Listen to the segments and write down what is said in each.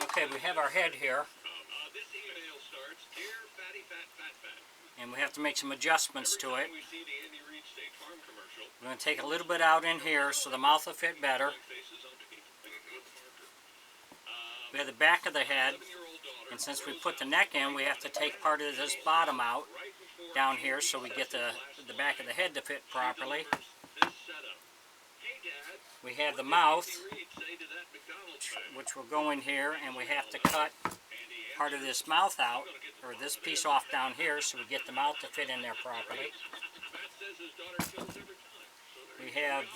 Okay, we have our head here. And we have to make some adjustments to it. We're going to take a little bit out in here so the mouth will fit better. We have the back of the head, and since we put the neck in, we have to take part of this bottom out down here so we get the back of the head to fit properly. We have the mouth, which will go in here, and we have to cut part of this mouth out, or this piece off down here, so we get the mouth to fit in there properly. We have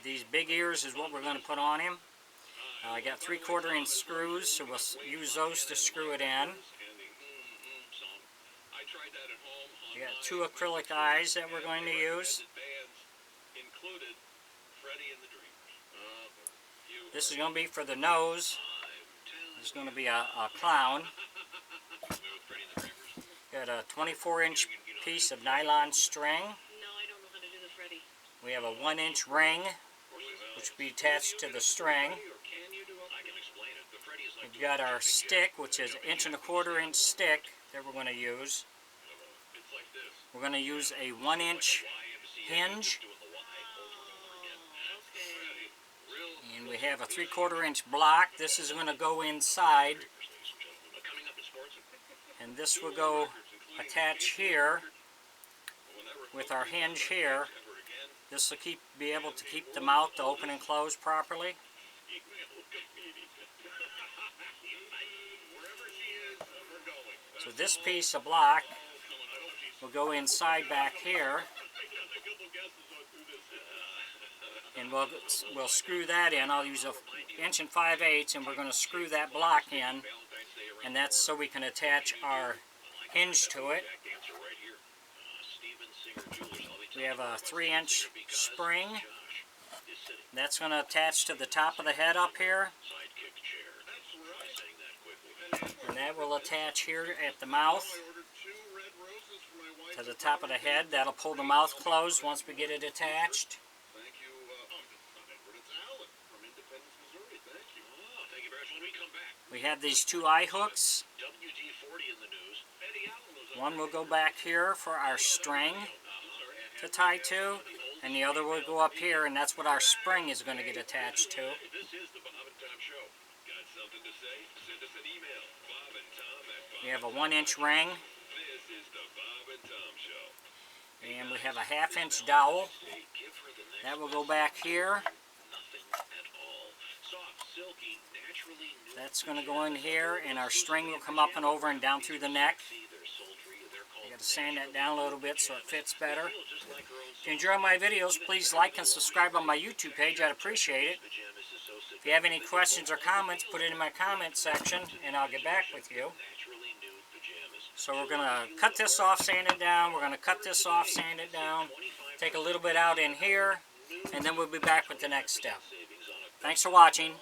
these big ears is what we're going to put on him. I got 3/4 inch screws, so we'll use those to screw it in. We got 2 acrylic eyes that we're going to use. This is going to be for the nose. There's going to be a clown. Got a 24-inch piece of nylon string. We have a 1-inch ring, which will be attached to the string. We've got our stick, which is 1¼ inch stick that we're going to use. We're going to use a 1-inch hinge. And we have a 3/4 inch block. This is going to go inside. And this will go attach here with our hinge here. This will be able to keep the mouth to open and close properly. So this piece of block will go inside back here, and we'll screw that in. I'll use a 1 5/8 inch, and we're going to screw that block in, and that's so we can attach our hinge to it. We have a 3-inch spring. That's going to attach to the top of the head up here. And that will attach here at the mouth to the top of the head. That'll pull the mouth closed once we get it attached. We have these 2 eye hooks. One will go back here for our string to tie to, and the other will go up here, and that's what our spring is going to get attached to. We have a 1-inch ring, and we have a 1/2 inch dowel. That will go back here. That's going to go in here, and our string will come up and over and down through the neck. I got to sand that down a little bit so it fits better. If you enjoy my videos, please like and subscribe on my YouTube page. I'd appreciate it. If you have any questions or comments, put it in my comment section, and I'll get back with you. So we're going to cut this off, sand it down. We're going to cut this off, sand it down. Take a little bit out in here, and then we'll be back with the next step. Thanks for watching.